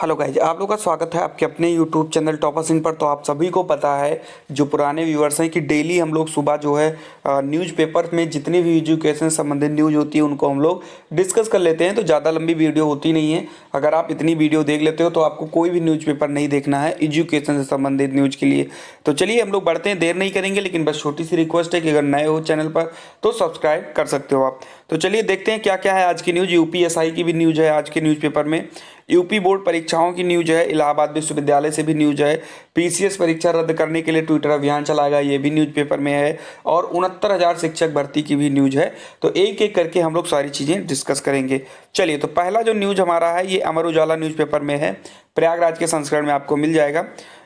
Hello guys, आप लोगों का स्वागत है आपके अपने यूट्यूब चैनल टॉपर्स इन पर। तो आप सभी को पता है, जो पुराने व्यूअर्स हैं, कि डेली हम लोग सुबह जो है न्यूज़पेपर में जितनी भी एजुकेशन संबंधित न्यूज़ होती है उनको हम लोग डिस्कस कर लेते हैं। तो ज़्यादा लंबी वीडियो होती नहीं है। अगर आप इतनी वीडियो देख लेते हो तो आपको कोई भी न्यूज़पेपर नहीं देखना है एजुकेशन से संबंधित न्यूज़ के लिए। तो चलिए हम लोग बढ़ते हैं, देर नहीं करेंगे। लेकिन बस छोटी सी रिक्वेस्ट है कि अगर नए हो चैनल पर तो सब्सक्राइब कर सकते हो आप। तो चलिए देखते हैं क्या क्या है आज की न्यूज़। यूपीएसआई की भी न्यूज़ है आज के न्यूज़पेपर में, यूपी बोर्ड परीक्षाओं की न्यूज है, इलाहाबाद विश्वविद्यालय से भी न्यूज है, पीसीएस परीक्षा रद्द करने के लिए ट्विटर अभियान चलाएगा, ये भी न्यूज़पेपर में है, और 69,000 शिक्षक भर्ती की भी न्यूज है। तो एक एक करके हम लोग सारी चीज़ें डिस्कस करेंगे। चलिए, तो पहला जो न्यूज हमारा है ये अमर उजाला न्यूज़पेपर में है, प्रयागराज के संस्करण में आपको मिल जाएगा।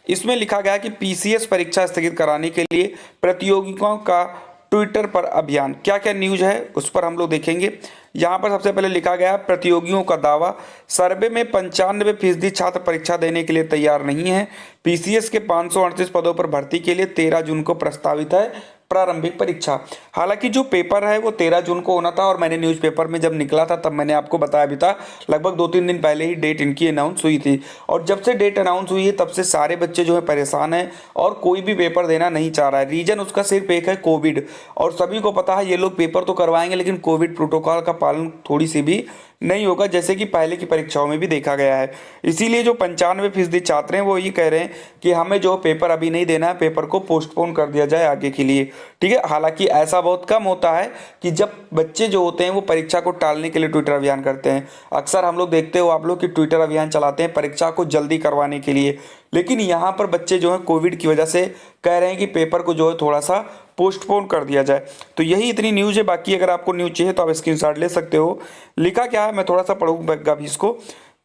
इसमें लिखा गया कि पीसीएस परीक्षा स्थगित कराने के लिए प्रतियोगियों का ट्विटर पर अभियान। क्या क्या न्यूज है उस पर हम लोग देखेंगे। यहाँ पर सबसे पहले लिखा गया प्रतियोगियों का दावा, सर्वे में 95% छात्र परीक्षा देने के लिए तैयार नहीं है। पीसीएस के 538 पदों पर भर्ती के लिए 13 जून को प्रस्तावित है प्रारंभिक परीक्षा। हालांकि जो पेपर है वो 13 जून को होना था, और मैंने न्यूज़पेपर में जब निकला था तब मैंने आपको बताया भी था, लगभग 2-3 दिन पहले ही डेट इनकी अनाउंस हुई थी। और जब से डेट अनाउंस हुई है तब से सारे बच्चे जो है परेशान हैं और कोई भी पेपर देना नहीं चाह रहा है। रीजन उसका सिर्फ एक है, कोविड। और सभी को पता है ये लोग पेपर तो करवाएंगे लेकिन कोविड प्रोटोकॉल का पालन थोड़ी सी भी नहीं होगा, जैसे कि पहले की परीक्षाओं में भी देखा गया है। इसीलिए जो 95% छात्र हैं वो ये कह रहे हैं कि हमें जो पेपर अभी नहीं देना है, पेपर को पोस्टपोन कर दिया जाए आगे के लिए। ठीक है, हालांकि ऐसा बहुत कम होता है कि जब बच्चे जो होते हैं वो परीक्षा को टालने के लिए ट्विटर अभियान करते हैं। अक्सर हम लोग देखते हो आप लोग कि ट्विटर अभियान चलाते हैं परीक्षा को जल्दी करवाने के लिए, लेकिन यहाँ पर बच्चे जो है कोविड की वजह से कह रहे हैं कि पेपर को जो है थोड़ा सा पोस्टपोन कर दिया जाए। तो यही इतनी न्यूज़ है। बाकी अगर आपको न्यूज़ चाहिए तो आप स्क्रीनशॉट ले सकते हो। लिखा क्या है मैं थोड़ा सा पढ़ूंगा भी इसको।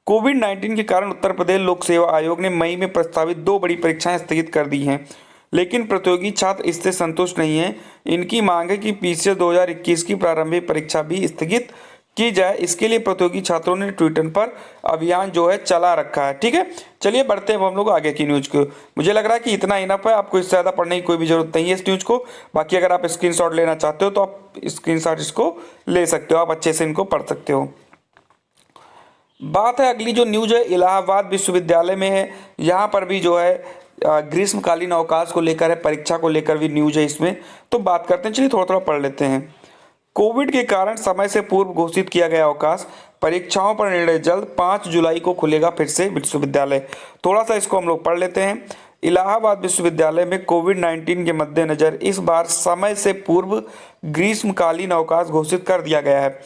कोविड-19 के कारण उत्तर प्रदेश लोक सेवा आयोग ने मई में प्रस्तावित 2 बड़ी परीक्षाएं स्थगित कर दी हैं, लेकिन प्रतियोगी छात्र इससे संतुष्ट नहीं हैं। इनकी मांग है कि पीसीएस 2021 की प्रारंभिक परीक्षा भी स्थगित की जाए। इसके लिए प्रतियोगी छात्रों ने ट्विटर पर अभियान जो है चला रखा है। ठीक है, चलिए बढ़ते हैं हम लोग आगे की न्यूज को। मुझे लग रहा है कि इतना इनफ है, आपको इससे ज़्यादा पढ़ने की कोई भी जरूरत नहीं है इस न्यूज को। बाकी अगर आप स्क्रीनशॉट लेना चाहते हो तो आप स्क्रीनशॉट इसको ले सकते हो, आप अच्छे से इनको पढ़ सकते हो। बात है अगली जो न्यूज है इलाहाबाद विश्वविद्यालय में है। यहाँ पर भी जो है ग्रीष्मकालीन अवकाश को लेकर है, परीक्षा को लेकर भी न्यूज है इसमें। तो बात करते हैं, चलिए थोड़ा थोड़ा पढ़ लेते हैं। कोविड के कारण समय से पूर्व घोषित किया गया अवकाश, परीक्षाओं पर निर्णय जल्द, 5 जुलाई को खुलेगा फिर से विश्वविद्यालय। थोड़ा सा इसको हम लोग पढ़ लेते हैं। इलाहाबाद विश्वविद्यालय में कोविड-19 के मद्देनजर इस बार समय से पूर्व ग्रीष्मकालीन अवकाश घोषित कर दिया गया है।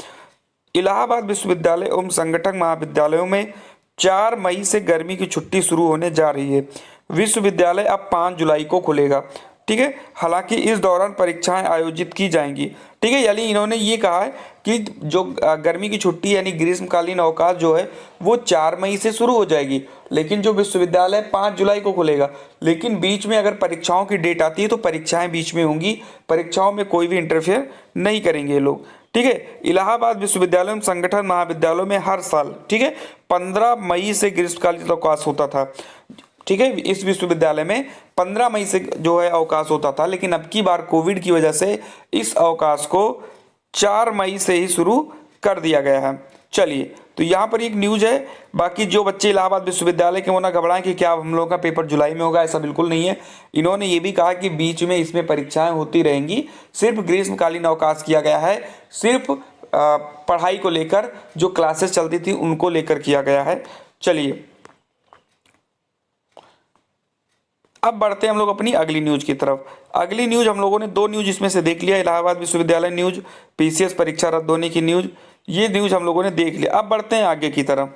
इलाहाबाद विश्वविद्यालय एवं संगठन महाविद्यालयों में 4 मई से गर्मी की छुट्टी शुरू होने जा रही है। विश्वविद्यालय अब 5 जुलाई को खुलेगा। ठीक है, हालांकि इस दौरान परीक्षाएं आयोजित की जाएंगी। ठीक है, यानी इन्होंने ये कहा है कि जो गर्मी की छुट्टी यानी ग्रीष्मकालीन अवकाश जो है वो 4 मई से शुरू हो जाएगी, लेकिन जो विश्वविद्यालय 5 जुलाई को खुलेगा। लेकिन बीच में अगर परीक्षाओं की डेट आती है तो परीक्षाएं बीच में होंगी, परीक्षाओं में कोई भी इंटरफेयर नहीं करेंगे ये लोग। ठीक है, इलाहाबाद विश्वविद्यालय में संगठन महाविद्यालयों में हर साल, ठीक है, 15 मई से ग्रीष्मकालीन अवकाश होता था। ठीक है, इस विश्वविद्यालय में 15 मई से जो है अवकाश होता था, लेकिन अब की बार कोविड की वजह से इस अवकाश को 4 मई से ही शुरू कर दिया गया है। चलिए, तो यहाँ पर एक न्यूज है। बाकी जो बच्चे इलाहाबाद विश्वविद्यालय के वो ना घबराएं कि क्या हम लोगों का पेपर जुलाई में होगा, ऐसा बिल्कुल नहीं है। इन्होंने ये भी कहा कि बीच में इसमें परीक्षाएं होती रहेंगी, सिर्फ ग्रीष्मकालीन अवकाश किया गया है, सिर्फ पढ़ाई को लेकर जो क्लासेस चलती थी उनको लेकर किया गया है। चलिए अब बढ़ते हैं हम लोग अपनी अगली न्यूज की तरफ। अगली न्यूज हम लोगों ने 2 न्यूज इसमें से देख लिया, इलाहाबाद विश्वविद्यालय न्यूज, पीसीएस परीक्षा रद्द होने की न्यूज, ये न्यूज हम लोगों ने देख लिया। अब बढ़ते हैं आगे की तरफ।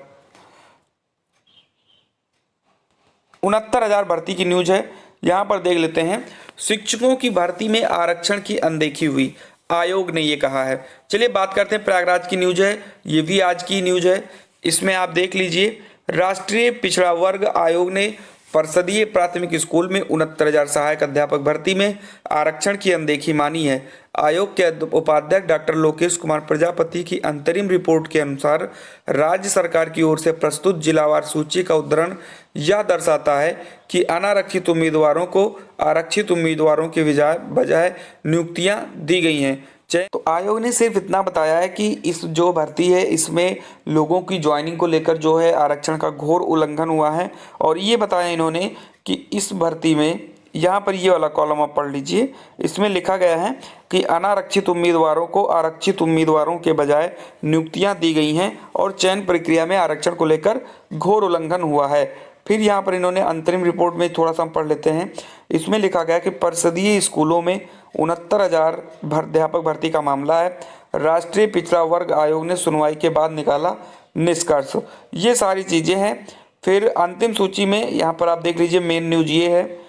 69,000 भर्ती की न्यूज है, यहाँ पर देख लेते हैं। शिक्षकों की भर्ती में आरक्षण की अनदेखी हुई, आयोग ने ये कहा है। चलिए बात करते हैं, प्रयागराज की न्यूज है, ये भी आज की न्यूज है। इसमें आप देख लीजिए, राष्ट्रीय पिछड़ा वर्ग आयोग ने परिषदीय प्राथमिक स्कूल में 69,000 सहायक अध्यापक भर्ती में आरक्षण की अनदेखी मानी है। आयोग के उपाध्यक्ष डॉक्टर लोकेश कुमार प्रजापति की अंतरिम रिपोर्ट के अनुसार राज्य सरकार की ओर से प्रस्तुत जिलावार सूची का उद्धरण यह दर्शाता है कि अनारक्षित उम्मीदवारों को आरक्षित उम्मीदवारों के बजाय नियुक्तियां दी गई हैं। तो आयोग ने सिर्फ इतना बताया है कि इस जो भर्ती है इसमें लोगों की ज्वाइनिंग को लेकर जो है आरक्षण का घोर उल्लंघन हुआ है। और ये बताया इन्होंने कि इस भर्ती में, यहाँ पर ये वाला कॉलम आप पढ़ लीजिए, इसमें लिखा गया है कि अनारक्षित उम्मीदवारों को आरक्षित उम्मीदवारों के बजाय नियुक्तियां दी गई हैं और चयन प्रक्रिया में आरक्षण को लेकर घोर उल्लंघन हुआ है। फिर यहाँ पर इन्होंने अंतरिम रिपोर्ट में थोड़ा सा हम पढ़ लेते हैं। इसमें लिखा गया कि परिषदीय स्कूलों में 69,000 अध्यापक भर्ती का मामला है। राष्ट्रीय पिछड़ा वर्ग आयोग ने सुनवाई के बाद निकाला निष्कर्ष। ये सारी चीज़ें हैं। फिर अंतिम सूची में यहाँ पर आप देख लीजिए, मेन न्यूज ये है,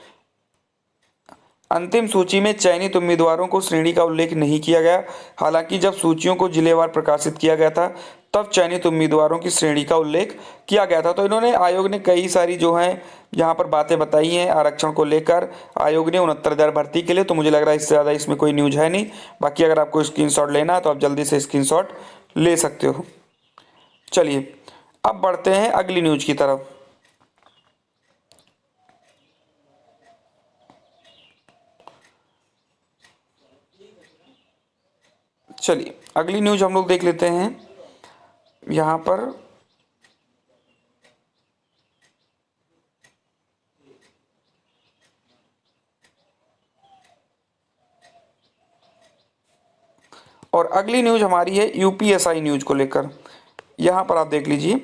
अंतिम सूची में चयनित उम्मीदवारों को श्रेणी का उल्लेख नहीं किया गया। हालांकि जब सूचियों को जिलेवार प्रकाशित किया गया था तब चयनित उम्मीदवारों की श्रेणी का उल्लेख किया गया था। तो इन्होंने, आयोग ने कई सारी जो हैं यहाँ पर बातें बताई हैं आरक्षण को लेकर। आयोग ने 69,000 भर्ती के लिए, तो मुझे लग रहा है इससे ज़्यादा इसमें कोई न्यूज है नहीं। बाकी अगर आपको स्क्रीनशॉट लेना है तो आप जल्दी से स्क्रीनशॉट ले सकते हो। चलिए अब बढ़ते हैं अगली न्यूज की तरफ। चलिए अगली न्यूज हम लोग देख लेते हैं। यहाँ पर और अगली न्यूज हमारी है यूपीएसआई न्यूज को लेकर। यहाँ पर आप देख लीजिए,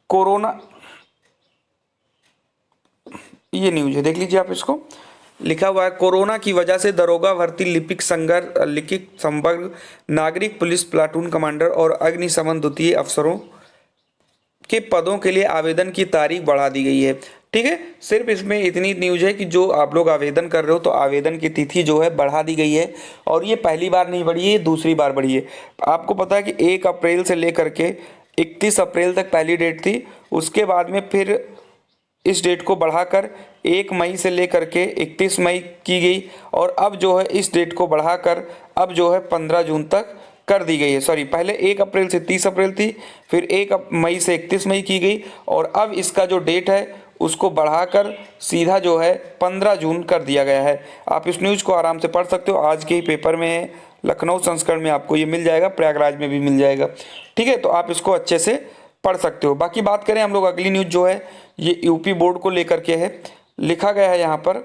कोरोना, ये न्यूज है, देख लीजिए आप इसको। लिखा हुआ है, कोरोना की वजह से दरोगा भर्ती लिपिक संवर्ग नागरिक पुलिस प्लाटून कमांडर और अग्निशमन द्वितीय अफसरों के पदों के लिए आवेदन की तारीख बढ़ा दी गई है। ठीक है, सिर्फ इसमें इतनी न्यूज है कि जो आप लोग आवेदन कर रहे हो तो आवेदन की तिथि जो है बढ़ा दी गई है। और ये पहली बार नहीं बढ़ी है, ये दूसरी बार बढ़ी है। आपको पता है कि 1 अप्रैल से लेकर के 31 अप्रैल तक पहली डेट थी, उसके बाद में फिर इस डेट को बढ़ाकर 1 मई से लेकर के 31 मई की गई, और अब जो है इस डेट को बढ़ाकर अब जो है 15 जून तक कर दी गई है। सॉरी, पहले 1 अप्रैल से 30 अप्रैल थी, फिर 1 मई से 31 मई की गई, और अब इसका जो डेट है उसको बढ़ाकर सीधा जो है 15 जून कर दिया गया है। आप इस न्यूज़ को आराम से पढ़ सकते हो, आज के ही पेपर में है, लखनऊ संस्करण में आपको ये मिल जाएगा, प्रयागराज में भी मिल जाएगा। ठीक है, तो आप इसको अच्छे से पढ़ सकते हो। बाकी बात करें हम लोग अगली न्यूज़ जो है ये यूपी बोर्ड को लेकर के है। लिखा गया है यहाँ पर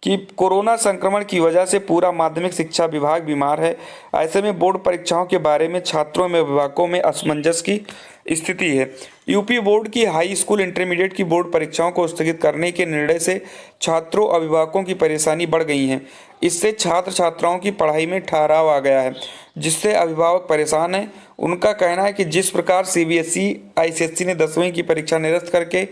कि कोरोना संक्रमण की वजह से पूरा माध्यमिक शिक्षा विभाग बीमार है। ऐसे में बोर्ड परीक्षाओं के बारे में छात्रों में अभिभावकों में असमंजस की स्थिति है। यूपी बोर्ड की हाई स्कूल इंटरमीडिएट की बोर्ड परीक्षाओं को स्थगित करने के निर्णय से छात्रों अभिभावकों की परेशानी बढ़ गई है। इससे छात्र छात्राओं की पढ़ाई में ठहराव आ गया है, जिससे अभिभावक परेशान हैं। उनका कहना है कि जिस प्रकार सीबीएसई आईसीएसई ने 10वीं की परीक्षा निरस्त करके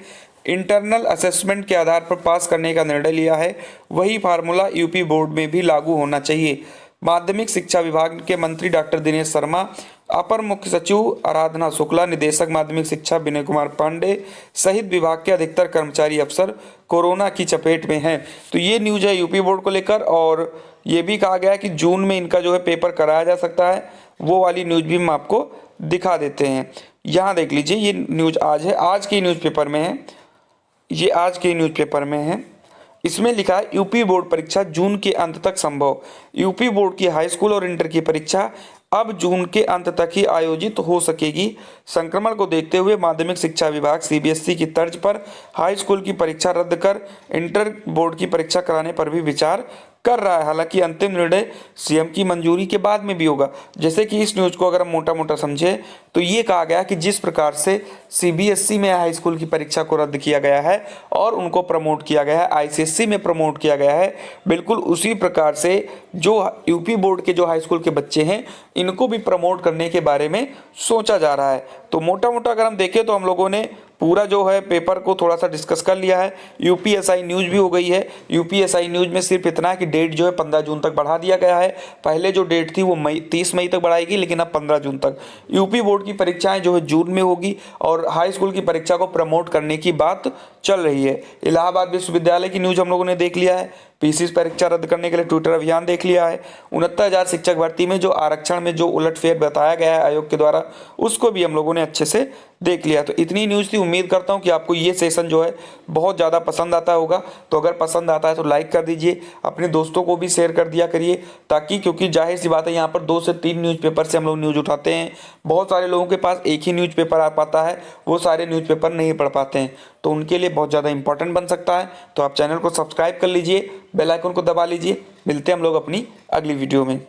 इंटरनल असेसमेंट के आधार पर पास करने का निर्णय लिया है, वही फार्मूला यूपी बोर्ड में भी लागू होना चाहिए। माध्यमिक शिक्षा विभाग के मंत्री डॉक्टर दिनेश शर्मा, अपर मुख्य सचिव आराधना शुक्ला, निदेशक माध्यमिक शिक्षा विनय कुमार पांडे सहित विभाग के अधिकतर कर्मचारी अफसर कोरोना की चपेट में हैं। तो ये न्यूज है यूपी बोर्ड को लेकर, और ये भी कहा गया है कि जून में इनका जो है पेपर कराया जा सकता है। वो वाली न्यूज भी हम आपको दिखा देते हैं। यहाँ देख लीजिए, ये न्यूज आज है, आज की न्यूज़पेपर में है, ये आज के न्यूज़पेपर में है। इसमें लिखा है यूपी बोर्ड परीक्षा जून के अंत तक संभव। यूपी बोर्ड की हाई स्कूल और इंटर की परीक्षा अब जून के अंत तक ही आयोजित हो सकेगी। संक्रमण को देखते हुए माध्यमिक शिक्षा विभाग सीबीएसई की तर्ज पर हाई स्कूल की परीक्षा रद्द कर इंटर बोर्ड की परीक्षा कराने पर भी विचार कर रहा है। हालांकि अंतिम निर्णय सीएम की मंजूरी के बाद में भी होगा। जैसे कि इस न्यूज़ को अगर हम मोटा मोटा समझे तो ये कहा गया कि जिस प्रकार से सीबीएसई में हाई स्कूल की परीक्षा को रद्द किया गया है और उनको प्रमोट किया गया है, आईसीएसई में प्रमोट किया गया है, बिल्कुल उसी प्रकार से जो यूपी बोर्ड के जो हाई स्कूल के बच्चे हैं इनको भी प्रमोट करने के बारे में सोचा जा रहा है। तो मोटा मोटा अगर हम देखें तो हम लोगों ने पूरा जो है पेपर को थोड़ा सा डिस्कस कर लिया है। यूपीएसआई न्यूज़ भी हो गई है। यूपीएसआई न्यूज़ में सिर्फ इतना है कि डेट जो है 15 जून तक बढ़ा दिया गया है। पहले जो डेट थी वो 30 मई तक बढ़ाएगी, लेकिन अब 15 जून तक। यूपी बोर्ड की परीक्षाएं जो है जून में होगी और हाई स्कूल की परीक्षा को प्रमोट करने की बात चल रही है। इलाहाबाद विश्वविद्यालय की न्यूज़ हम लोगों ने देख लिया है। पीसी परीक्षा रद्द करने के लिए ट्विटर अभियान देख लिया है। 69,000 शिक्षक भर्ती में जो आरक्षण में जो उलटफेर बताया गया है आयोग के द्वारा, उसको भी हम लोगों ने अच्छे से देख लिया। तो इतनी न्यूज़ थी। उम्मीद करता हूँ कि आपको ये सेशन जो है बहुत ज़्यादा पसंद आता होगा। तो अगर पसंद आता है तो लाइक कर दीजिए, अपने दोस्तों को भी शेयर कर दिया करिए, ताकि क्योंकि जाहिर सी बात है यहाँ पर 2 से 3 न्यूज़पेपर से हम लोग न्यूज़ उठाते हैं। बहुत सारे लोगों के पास एक ही न्यूज़पेपर आ पाता है, वो सारे न्यूज़पेपर नहीं पढ़ पाते हैं, तो उनके लिए बहुत ज़्यादा इंपॉर्टेंट बन सकता है। तो आप चैनल को सब्सक्राइब कर लीजिए, बेल आइकन को दबा लीजिए। मिलते हैं हम लोग अपनी अगली वीडियो में।